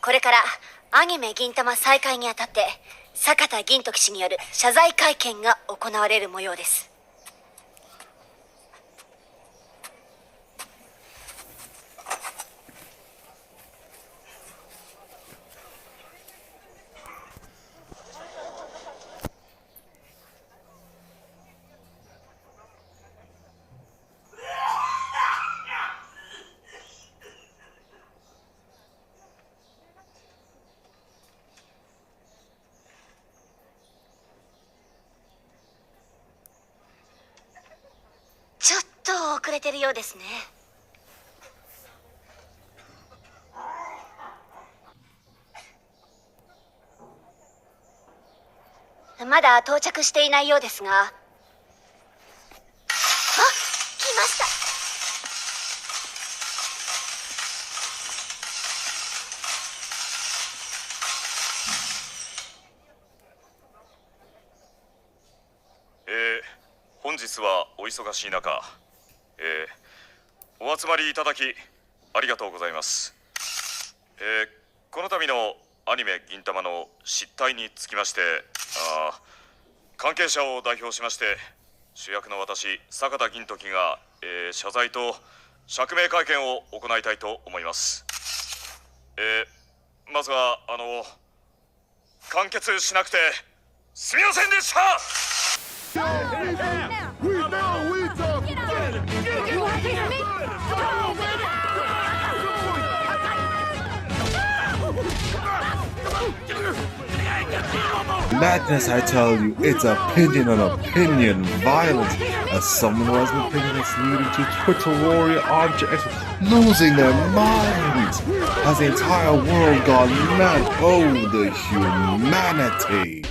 これからアニメ銀魂再開にあたって坂田銀時氏による謝罪会見が行われる模様です。ちょっと遅れてるようですね。まだ到着していないようですが。あ、来ました。本日はお忙しい中、お集まりいただきありがとうございます。この度のアニメ銀魂の失態につきまして、関係者を代表しまして主役の私坂田銀時が、謝罪と釈明会見を行いたいと思います。まずは完結しなくてすみませんでした。Madness, I tell you, it's opinion on opinion, violence. As someone who has an opinion that's leading to Twitter warrior objects losing their minds. Has the entire world gone mad? Oh, the humanity.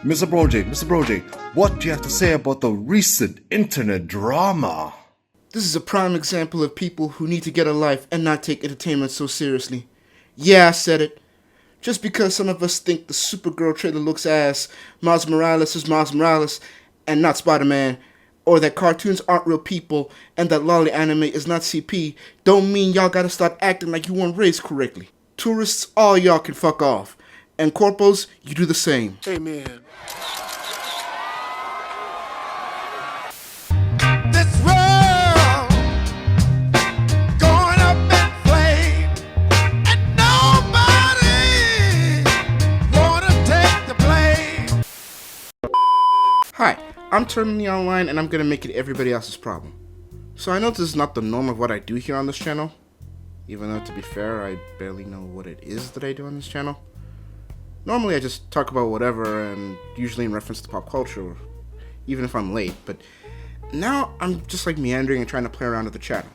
Mr. Brojic, what do you have to say about the recent internet drama? This is a prime example of people who need to get a life and not take entertainment so seriously. Yeah, I said it. Just because some of us think the Supergirl trailer looks ass, Miles Morales is Miles Morales and not Spider-Man, or that cartoons aren't real people and that lolly anime is not CP, don't mean y'all gotta start acting like you weren't raised correctly. Tourists, all y'all can fuck off. And corpos, you do the same. Hey, man. Hi, I'm Terminally Online and I'm gonna make it everybody else's problem. So I know this is not the norm of what I do here on this channel, even though to be fair, I barely know what it is that I do on this channel. Normally I just talk about whatever and usually in reference to pop culture, even if I'm late, but now I'm just like meandering and trying to play around with the channel.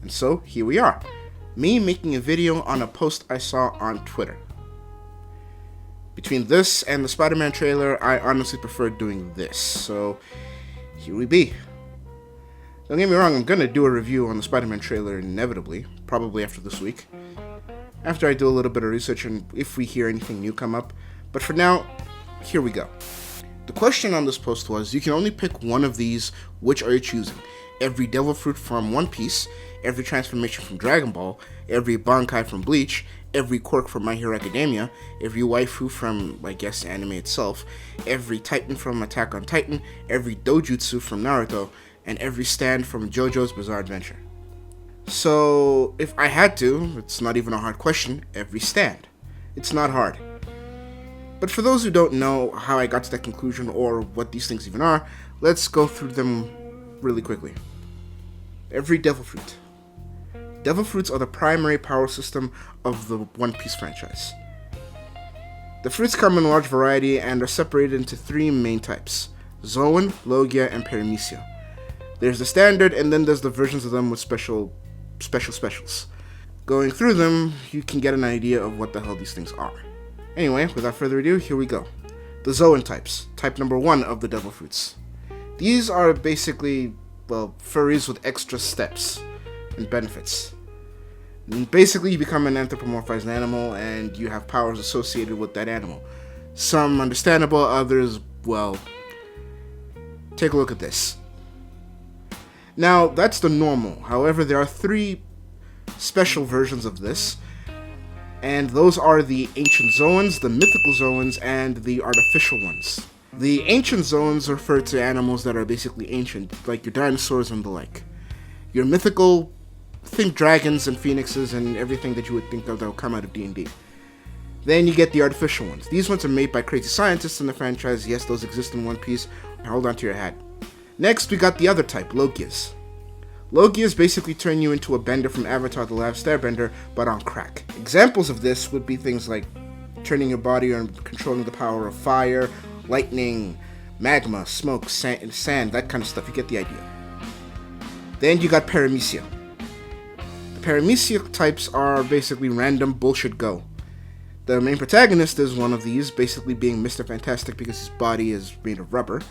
And so here we are, me making a video on a post I saw on Twitter. Between this and the Spider-Man trailer, I honestly prefer doing this, so here we be. Don't get me wrong, I'm gonna do a review on the Spider-Man trailer inevitably, probably after this week, after I do a little bit of research and if we hear anything new come up, but for now, here we go. The question on this post was, you can only pick one of these, which are you choosing? Every Devil Fruit from One Piece, every transformation from Dragon Ball, every Bankai from Bleach, every quirk from My Hero Academia, every waifu from, I guess, anime itself, every Titan from Attack on Titan, every Dojutsu from Naruto, and every stand from JoJo's Bizarre Adventure. So, if I had to, it's not even a hard question, every stand. It's not hard. But for those who don't know how I got to that conclusion or what these things even are, let's go through them really quickly. Every Devil Fruit. Devil Fruits are the primary power system of the One Piece franchise. The fruits come in a large variety and are separated into three main types: Zoan, Logia, and Paramecia. There's the standard, and then there's the versions of them with specials. Going through them, you can get an idea of what the hell these things are. Anyway, without further ado, here we go. The Zoan types, type number 1 of the Devil Fruits. These are basically, well, furries with extra steps and benefits. And basically, you become an anthropomorphized animal and you have powers associated with that animal. Some understandable, others, well, take a look at this. Now, that's the normal. However, there are three special versions of this. And those are the ancient Zoans, the mythical Zoans, and the artificial ones. The ancient Zoans refer to animals that are basically ancient, like your dinosaurs and the like. Your mythical, think dragons and phoenixes and everything that you would think of that will come out of D&D. Then you get the artificial ones. These ones are made by crazy scientists in the franchise. Yes, those exist in One Piece. Hold on to your hat. Next, we got the other type, Logias. Logias basically turn you into a bender from Avatar The Last Airbender, but on crack. Examples of this would be things like turning your body or controlling the power of fire, lightning, magma, smoke, sand, that kind of stuff. You get the idea. Then you got Paramecia. The Paramecia types are basically random bullshit go. The main protagonist is one of these, basically being Mr. Fantastic because his body is made of rubber.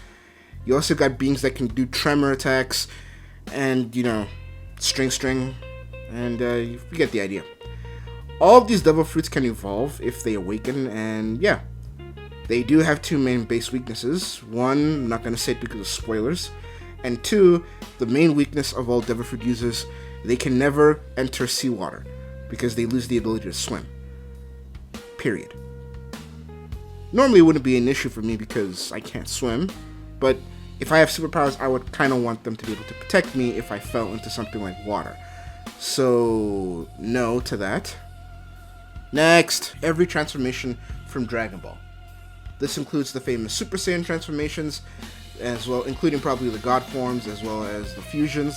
You also got beings that can do tremor attacks, and, string, and you get the idea. All of these devil fruits can evolve if they awaken, and yeah. They do have two main base weaknesses. One, I'm not going to say it because of spoilers. And two, the main weakness of all devil fruit users, they can never enter seawater, because they lose the ability to swim. Period. Normally it wouldn't be an issue for me because I can't swim, but if I have superpowers, I would kind of want them to be able to protect me if I fell into something like water. So, no to that. Next, every transformation from Dragon Ball. This includes the famous Super Saiyan transformations, as well, including probably the God forms, as well as the fusions,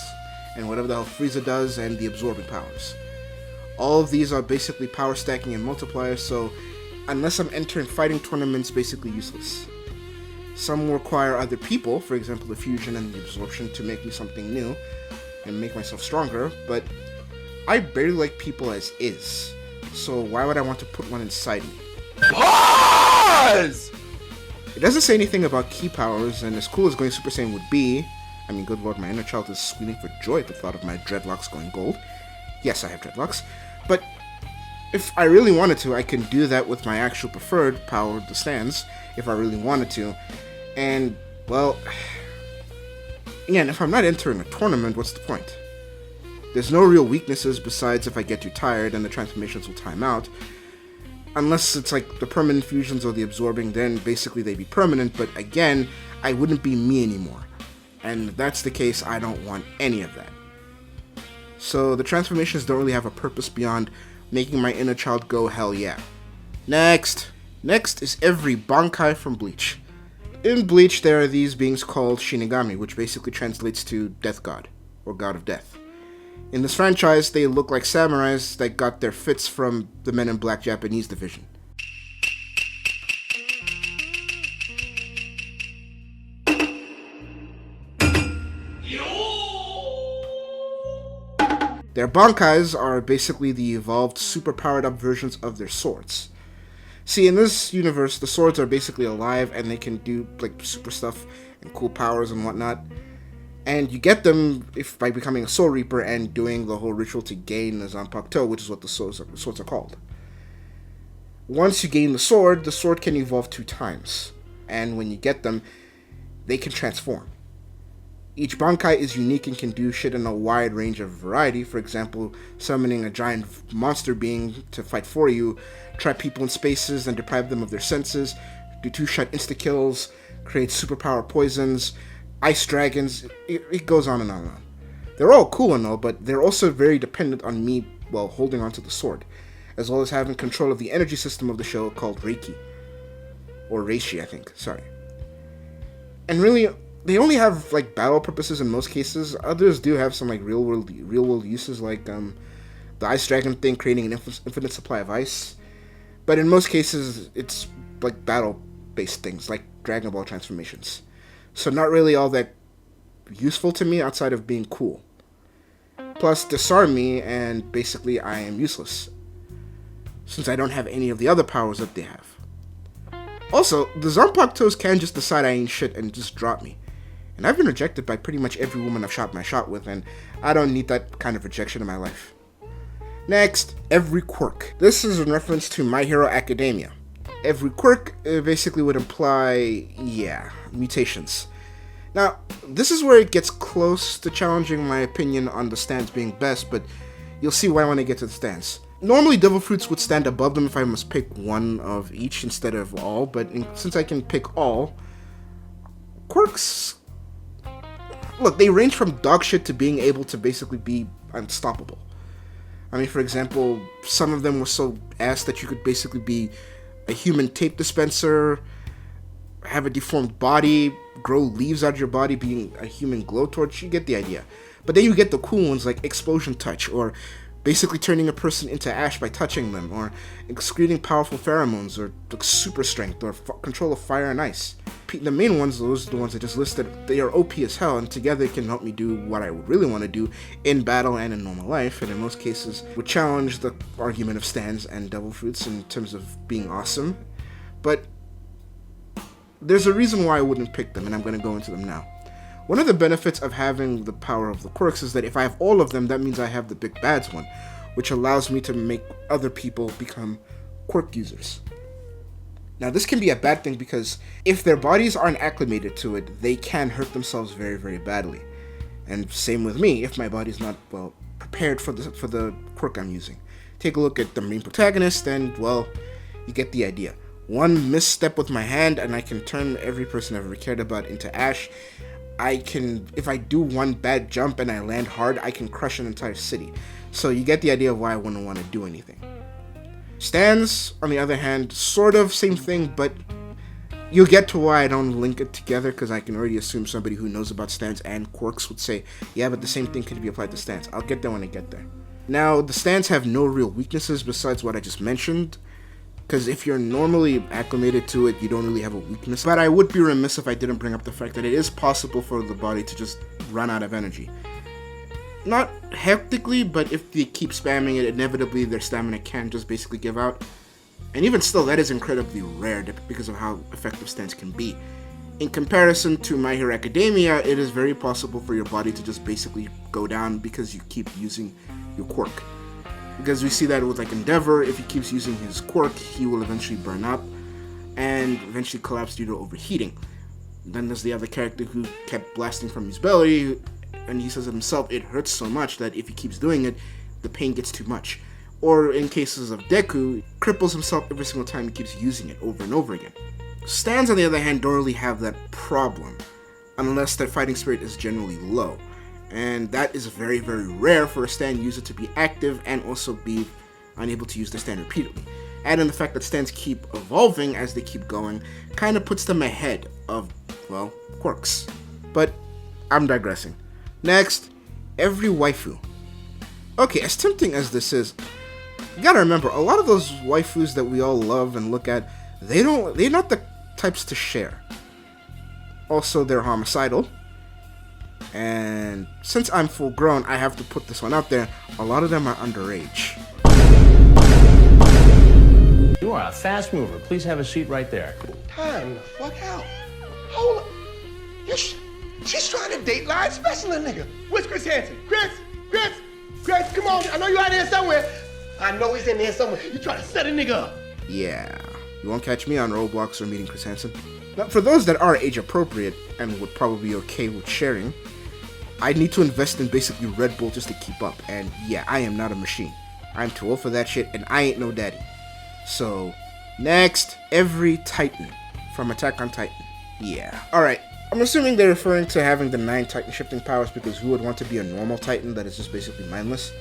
and whatever the hell Frieza does, and the absorbing powers. All of these are basically power stacking and multipliers, so unless I'm entering fighting tournaments, basically useless. Some require other people, for example the fusion and the absorption, to make me something new and make myself stronger, but I barely like people as is, so why would I want to put one inside me? Pause! It doesn't say anything about ki powers, and as cool as going Super Saiyan would be, I mean, good lord, my inner child is squealing for joy at the thought of my dreadlocks going gold. Yes, I have dreadlocks, but if I really wanted to, I can do that with my actual preferred power, the stands, if I really wanted to. And, well, again, if I'm not entering a tournament, what's the point? There's no real weaknesses besides if I get too tired and the transformations will time out. Unless it's like the permanent fusions or the absorbing, then basically they'd be permanent, but again, I wouldn't be me anymore. And if that's the case, I don't want any of that. So the transformations don't really have a purpose beyond making my inner child go hell yeah. Next is every Bankai from Bleach. In Bleach, there are these beings called Shinigami, which basically translates to Death God, or God of Death. In this franchise, they look like samurais that got their fits from the Men in Black Japanese division. Their Bankais are basically the evolved, super powered up versions of their swords. See, in this universe, the swords are basically alive and they can do like super stuff and cool powers and whatnot. And you get them by becoming a Soul Reaper and doing the whole ritual to gain the Zanpakuto, which is what the swords are called. Once you gain the sword can evolve 2 times. And when you get them, they can transform. Each Bankai is unique and can do shit in a wide range of variety. For example, summoning a giant monster being to fight for you, trap people in spaces and deprive them of their senses, do 2-shot insta-kills, create superpower poisons, ice dragons, it goes on and on and on. They're all cool and all, but they're also very dependent on me while holding onto the sword, as well as having control of the energy system of the show called Reiki. Or Reishi, I think, sorry. And really, they only have like battle purposes in most cases. Others do have some like real world uses, like the ice dragon thing creating an infinite supply of ice. But in most cases, it's like battle based things like Dragon Ball transformations. So not really all that useful to me outside of being cool. Plus, disarm me and basically I am useless, since I don't have any of the other powers that they have. Also, the Zanpakutos can just decide I ain't shit and just drop me. And I've been rejected by pretty much every woman I've shot my shot with, and I don't need that kind of rejection in my life. Next, every quirk. This is in reference to My Hero Academia. Every quirk basically would imply, mutations. Now, this is where it gets close to challenging my opinion on the stands being best, but You'll see why when I get to the stands. Normally, Devil Fruits would stand above them if I must pick one of each instead of all, but since I can pick all, quirks... Look, they range from dog shit to being able to basically be unstoppable. I mean, for example, some of them were so ass that you could basically be a human tape dispenser, have a deformed body, grow leaves out of your body, being a human glowtorch. You get the idea. But then you get the cool ones like Explosion Touch, or basically turning a person into ash by touching them, or excreting powerful pheromones, or like super strength, or control of fire and ice. The main ones, those are the ones I just listed, they are OP as hell, and together can help me do what I really want to do in battle and in normal life, and in most cases would challenge the argument of stands and Devil Fruits in terms of being awesome. But there's a reason why I wouldn't pick them, and I'm going to go into them now. One of the benefits of having the power of the quirks is that if I have all of them, that means I have the Big Bads one, which allows me to make other people become quirk users. Now, this can be a bad thing because if their bodies aren't acclimated to it, they can hurt themselves very, very badly. And same with me, if my body's not, well, prepared for the quirk I'm using. Take a look at the main protagonist and, well, you get the idea. One misstep with my hand and I can turn every person I've ever cared about into ash. If I do one bad jump and I land hard, I can crush an entire city. So you get the idea of why I wouldn't want to do anything. Stands, on the other hand, sort of same thing, but you'll get to why I don't link it together, because I can already assume somebody who knows about stands and quirks would say, yeah, but the same thing can be applied to stands. I'll get there when I get there. Now, the stands have no real weaknesses besides what I just mentioned, because if you're normally acclimated to it, you don't really have a weakness. But I would be remiss if I didn't bring up the fact that it is possible for the body to just run out of energy. Not hectically, but if they keep spamming it, inevitably their stamina can just basically give out. And even still, that is incredibly rare because of how effective stands can be. In comparison to My Hero Academia, it is very possible for your body to just basically go down because you keep using your quirk. Because we see that with like Endeavor, if he keeps using his quirk, he will eventually burn up and eventually collapse due to overheating. Then there's the other character who kept blasting from his belly, and he says it himself, it hurts so much that if he keeps doing it, the pain gets too much. Or in cases of Deku, cripples himself every single time he keeps using it over and over again. Stands, on the other hand, don't really have that problem, unless their fighting spirit is generally low. And that is very, very rare for a stand user to be active and also be unable to use their stand repeatedly. Add in the fact that stands keep evolving as they keep going, kind of puts them ahead of, well, quirks. But I'm digressing. Next, every waifu. Okay, as tempting as this is, you gotta remember, a lot of those waifus that we all love and look at, they're not the types to share. Also, they're homicidal. And since I'm full grown, I have to put this one out there, a lot of them are underage. You are a fast mover. Please have a seat right there. Time the fuck out. Hold up. She's trying to date Live Special, a nigga. Where's Chris Hansen? Chris, come on. I know you're out there somewhere. I know he's in there somewhere. You trying to set a nigga up. Yeah, you won't catch me on Roblox or meeting Chris Hansen. Now, for those that are age appropriate and would probably be okay with sharing, I need to invest in basically Red Bull just to keep up. And yeah, I am not a machine. I'm too old for that shit, and I ain't no daddy. So, next, every Titan from Attack on Titan. Yeah. Alright, I'm assuming they're referring to having the 9 Titan shifting powers because who would want to be a normal Titan that is just basically mindless?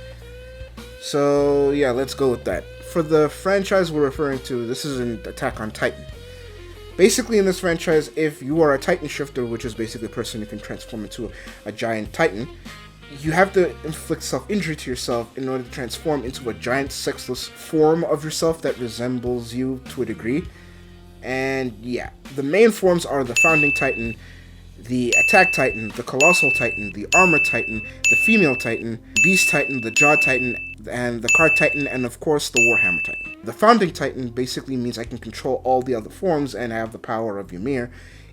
So, yeah, let's go with that. For the franchise we're referring to, this is an Attack on Titan. Basically, in this franchise, if you are a Titan shifter, which is basically a person who can transform into a giant Titan, you have to inflict self-injury to yourself in order to transform into a giant sexless form of yourself that resembles you to a degree. And yeah, the main forms are the Founding Titan, the Attack Titan, the Colossal Titan, the Armor Titan, the Female Titan, Beast Titan, the Jaw Titan, and the Card Titan, and of course the Warhammer Titan. The Founding Titan basically means I can control all the other forms and have the power of Ymir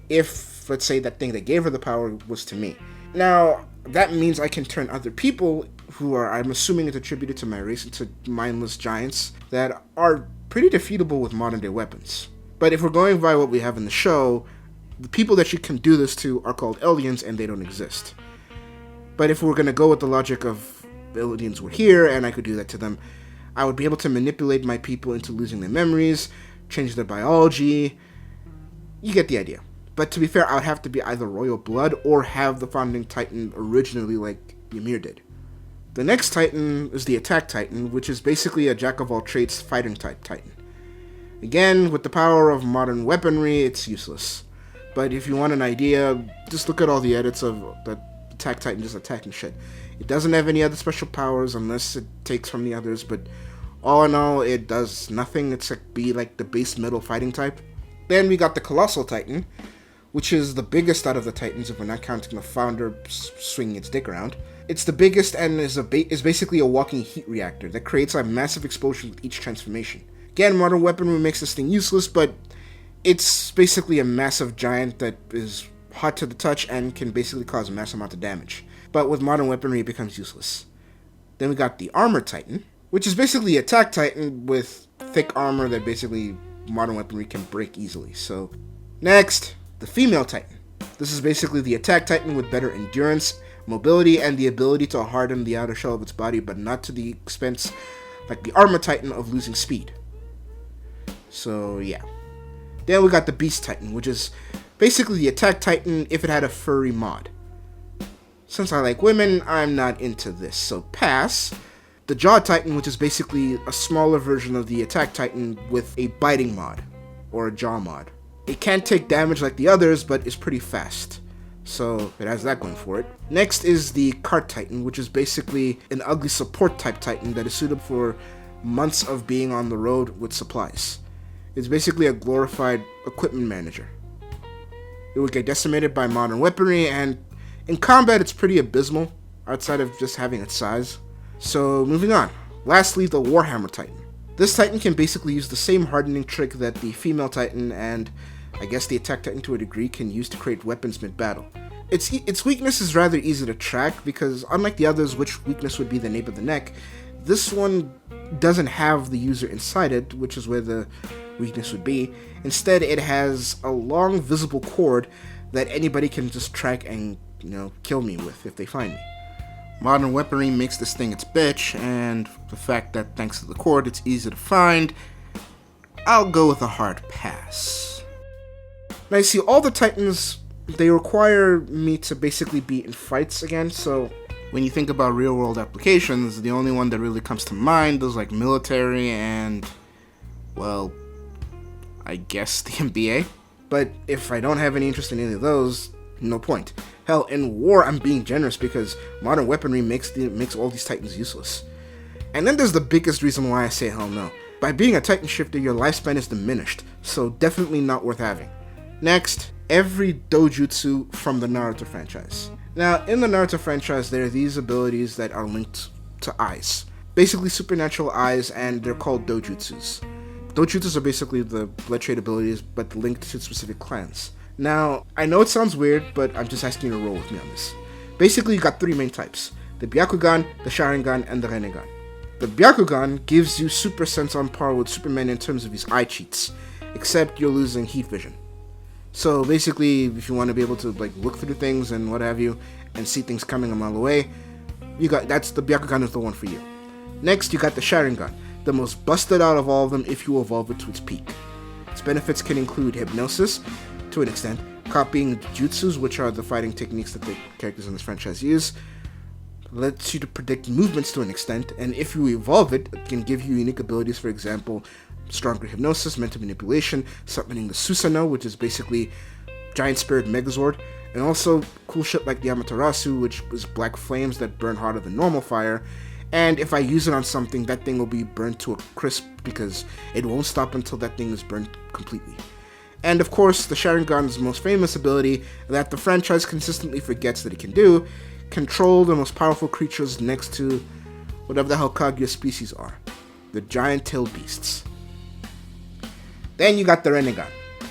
if, let's say, that thing that gave her the power was to me. Now, that means I can turn other people who are, I'm assuming it's attributed to my race, into mindless giants that are pretty defeatable with modern day weapons. But if we're going by what we have in the show, the people that you can do this to are called aliens and they don't exist. But if we're going to go with the logic of aliens were here and I could do that to them. I would be able to manipulate my people into losing their memories, change their biology. You get the idea. But to be fair, I would have to be either royal blood or have the founding titan originally like Ymir did. The next titan is the attack titan, which is basically a jack-of-all-trades fighting type titan. Again, with the power of modern weaponry, it's useless. But if you want an idea, just look at all the edits of the attack titan just attacking shit. It doesn't have any other special powers unless it takes from the others, but all in all, it does nothing except be like the base metal fighting type. Then we got the Colossal Titan, which is the biggest out of the Titans if we're not counting the founder swinging its dick around. It's the biggest and is basically a walking heat reactor that creates a massive explosion with each transformation. Again, modern weaponry makes this thing useless, but it's basically a massive giant that is hot to the touch and can basically cause a massive amount of damage. But with modern weaponry, it becomes useless. Then we got the Armor Titan, which is basically Attack Titan with thick armor that basically modern weaponry can break easily. So, next, the Female Titan. This is basically the Attack Titan with better endurance, mobility, and the ability to harden the outer shell of its body, but not to the expense, like the Armor Titan, of losing speed. So, yeah. Then we got the Beast Titan, which is basically the Attack Titan if it had a furry mod. Since I like women, I'm not into this, so pass. The Jaw Titan, which is basically a smaller version of the Attack Titan with a biting mod, or a jaw mod. It can't take damage like the others, but is pretty fast, so it has that going for it. Next is the Cart Titan, which is basically an ugly support type Titan that is suitable for months of being on the road with supplies. It's basically a glorified equipment manager. It would get decimated by modern weaponry, and in combat it's pretty abysmal, outside of just having its size. So, moving on. Lastly, the Warhammer Titan. This Titan can basically use the same hardening trick that the Female Titan and, I guess, the Attack Titan to a degree can use to create weapons mid-battle. Its weakness is rather easy to track because, unlike the others, which weakness would be the nape of the neck, this one doesn't have the user inside it, which is where the weakness would be. Instead, it has a long, visible cord that anybody can just track and, kill me with if they find me. Modern weaponry makes this thing its bitch, and the fact that thanks to the cord it's easy to find, I'll go with a hard pass. Now you see, all the Titans, they require me to basically be in fights again, so when you think about real world applications, the only one that really comes to mind is like military and, well, I guess the NBA. But if I don't have any interest in any of those, no point. Hell, in war, I'm being generous because modern weaponry makes all these Titans useless. And then there's the biggest reason why I say hell no. By being a Titan shifter, your lifespan is diminished, so definitely not worth having. Next, every dojutsu from the Naruto franchise. Now, in the Naruto franchise, there are these abilities that are linked to eyes. Basically supernatural eyes, and they're called dojutsus. Dojutsus are basically the blood trade abilities, but linked to specific clans. Now, I know it sounds weird, but I'm just asking you to roll with me on this. Basically, you got three main types: the Byakugan, the Sharingan, and the Rinnegan. The Byakugan gives you super sense on par with Superman in terms of his eye cheats, except you're losing heat vision. So basically, if you want to be able to look through things and what have you, and see things coming a mile away, that's the Byakugan is the one for you. Next, you got the Sharingan, the most busted out of all of them if you evolve it to its peak. Its benefits can include hypnosis, to an extent, copying jutsus, which are the fighting techniques that the characters in this franchise use, lets you to predict movements to an extent, and if you evolve it, it can give you unique abilities, for example, stronger hypnosis, mental manipulation, summoning the Susanoo, which is basically giant spirit Megazord, and also cool shit like the Amaterasu, which is black flames that burn hotter than normal fire, and if I use it on something, that thing will be burned to a crisp because it won't stop until that thing is burned completely. And of course, the Sharingan's most famous ability that the franchise consistently forgets that it can do: control the most powerful creatures next to whatever the hell Kaguya species are, the giant-tailed beasts. Then you got the Rinnegan.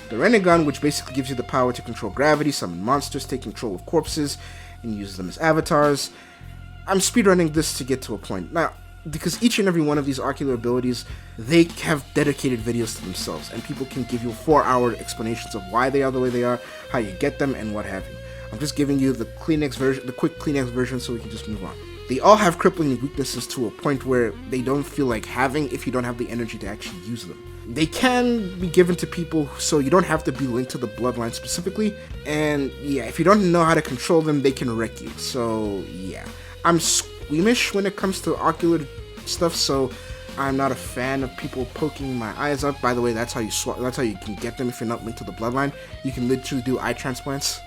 The Rinnegan, which basically gives you the power to control gravity, summon monsters, take control of corpses, and use them as avatars. I'm speedrunning this to get to a point. Now, because each and every one of these ocular abilities, they have dedicated videos to themselves, and people can give you 4-hour explanations of why they are the way they are, how you get them, and what have you. I'm just giving you the quick Kleenex version so we can just move on. They all have crippling weaknesses to a point where they don't feel like having if you don't have the energy to actually use them. They can be given to people, so you don't have to be linked to the bloodline specifically, and yeah, if you don't know how to control them, they can wreck you. So yeah, I'm squeamish when it comes to ocular stuff, so I'm not a fan of people poking my eyes up. By the way, that's how you can get them if you're not linked to the bloodline. You can literally do eye transplants.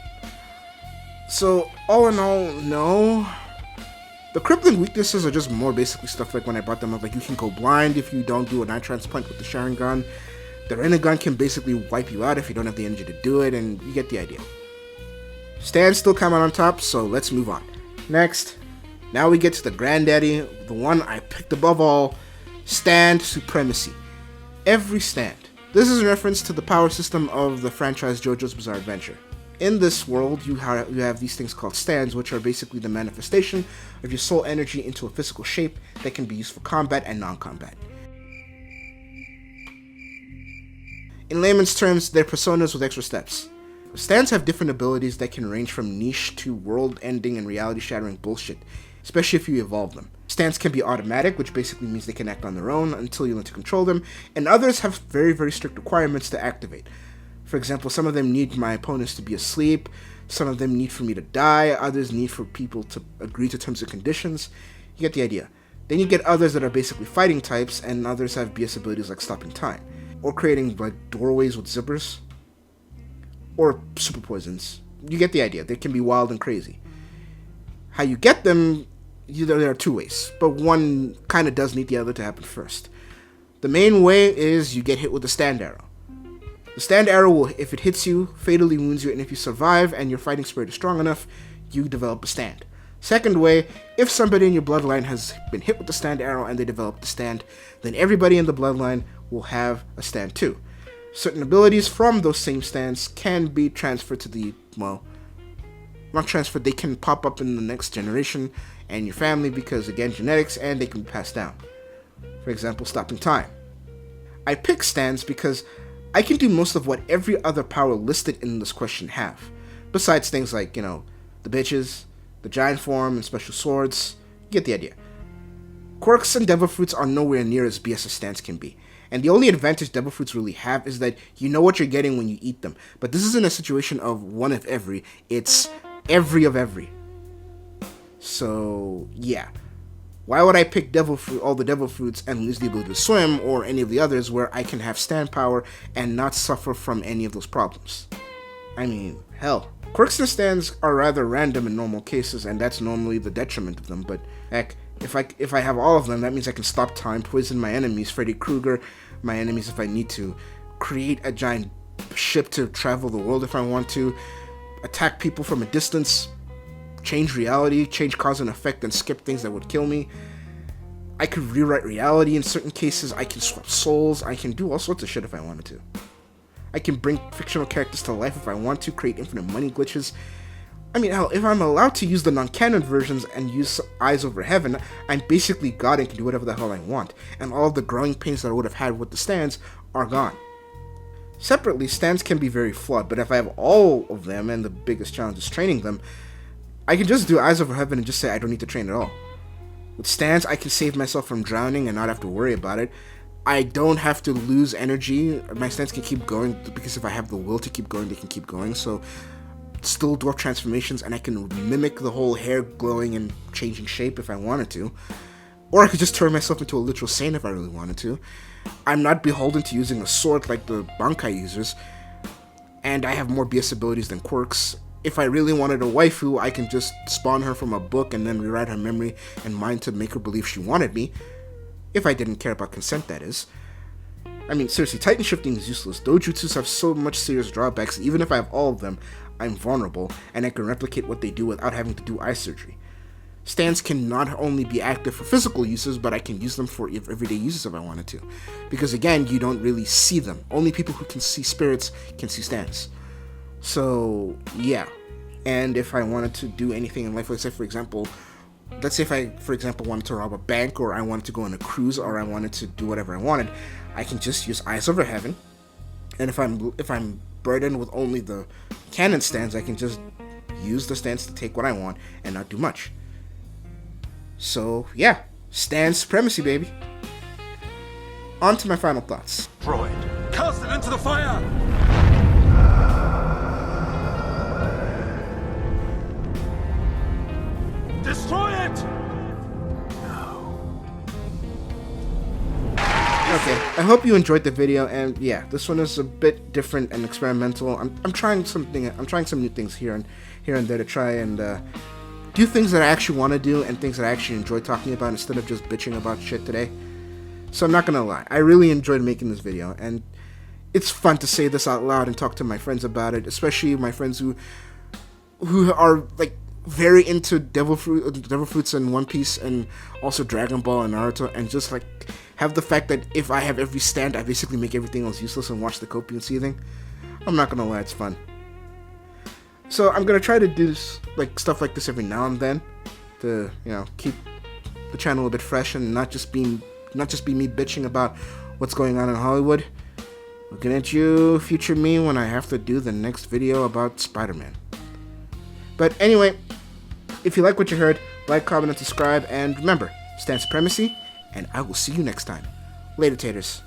So all in all, no. The crippling weaknesses are just more basically stuff like when I brought them up, like you can go blind if you don't do an eye transplant with the Sharingan. The Rinnegan can basically wipe you out if you don't have the energy to do it, and you get the idea. Stand still come out on top, so let's move on. Next, now we get to the granddaddy, the one I picked above all, Stand Supremacy. Every stand. This is a reference to the power system of the franchise JoJo's Bizarre Adventure. In this world, you have these things called stands, which are basically the manifestation of your soul energy into a physical shape that can be used for combat and non-combat. In layman's terms, they're personas with extra steps. Stands have different abilities that can range from niche to world-ending and reality-shattering bullshit, especially if you evolve them. Stands can be automatic, which basically means they can act on their own until you learn to control them, and others have very, very strict requirements to activate. For example, some of them need my opponents to be asleep, some of them need for me to die, others need for people to agree to terms and conditions. You get the idea. Then you get others that are basically fighting types, and others have BS abilities like stopping time, or creating like doorways with zippers, or super poisons. You get the idea. They can be wild and crazy. How you get them, there are two ways, but one kind of does need the other to happen first. The main way is you get hit with a stand arrow. The stand arrow will, if it hits you, fatally wounds you, and if you survive and your fighting spirit is strong enough, you develop a stand. Second way, if somebody in your bloodline has been hit with the stand arrow and they develop the stand, then everybody in the bloodline will have a stand too. Certain abilities from those same stands can be transferred to the, well, not transferred, they can pop up in the next generation and your family because, again, genetics, and they can be passed down. For example, stopping time. I pick stands because I can do most of what every other power listed in this question have, besides things like, the bitches, the giant form, and special swords. You get the idea. Quirks and devil fruits are nowhere near as BS as stands can be, and the only advantage devil fruits really have is that you know what you're getting when you eat them, but this isn't a situation of one of every, it's every of every. So, yeah. Why would I pick all the devil fruits and lose the ability to swim, or any of the others where I can have stand power and not suffer from any of those problems? I mean, hell. Quirks and stands are rather random in normal cases, and that's normally the detriment of them, but heck, if I have all of them, that means I can stop time, poison my enemies, Freddy Krueger, my enemies if I need to, create a giant ship to travel the world if I want to, attack people from a distance, change reality, change cause and effect, and skip things that would kill me. I could rewrite reality in certain cases, I can swap souls, I can do all sorts of shit if I wanted to. I can bring fictional characters to life if I want to, create infinite money glitches. I mean, hell, if I'm allowed to use the non-canon versions and use Eyes Over Heaven, I'm basically God and can do whatever the hell I want, and all of the growing pains that I would have had with the stands are gone. Separately, stands can be very flawed, but if I have all of them, and the biggest challenge is training them, I can just do Eyes Over Heaven and just say I don't need to train at all. With stands, I can save myself from drowning and not have to worry about it. I don't have to lose energy. My stands can keep going, because if I have the will to keep going, they can keep going, so still dwarf transformations, and I can mimic the whole hair glowing and changing shape if I wanted to. Or I could just turn myself into a literal saint if I really wanted to. I'm not beholden to using a sword like the Bankai users, and I have more BS abilities than quirks. If I really wanted a waifu, I can just spawn her from a book and then rewrite her memory and mind to make her believe she wanted me. If I didn't care about consent, that is. I mean, seriously, Titan shifting is useless. Dojutsus have so much serious drawbacks, even if I have all of them, I'm vulnerable, and I can replicate what they do without having to do eye surgery. Stands can not only be active for physical uses, but I can use them for everyday uses if I wanted to. Because again, you don't really see them. Only people who can see spirits can see stands. So, yeah. And if I wanted to do anything in life, let's say if I, for example, wanted to rob a bank, or I wanted to go on a cruise, or I wanted to do whatever I wanted, I can just use Eyes Over Heaven. And if I'm burdened with only the canon stands, I can just use the stands to take what I want and not do much. So, yeah, Stan Supremacy, baby. On to my final thoughts. Droid, cast it into the fire! Destroy it! Okay, I hope you enjoyed the video, and yeah, this one is a bit different and experimental. I'm trying some new things here and there to try and do things that I actually want to do and things that I actually enjoy talking about instead of just bitching about shit today. So I'm not gonna lie, I really enjoyed making this video, and it's fun to say this out loud and talk to my friends about it, especially my friends who are like very into Devil Fruits and One Piece and also Dragon Ball and Naruto, and just like have the fact that if I have every stand, I basically make everything else useless and watch the copium seething. I'm not gonna lie, it's fun. So I'm gonna try to do like stuff like this every now and then to, you know, keep the channel a bit fresh and not just be me bitching about what's going on in Hollywood. Looking at you, future me, when I have to do the next video about Spider-Man. But anyway, if you like what you heard, like, comment, and subscribe, and remember, Stan Supremacy, and I will see you next time. Later, taters.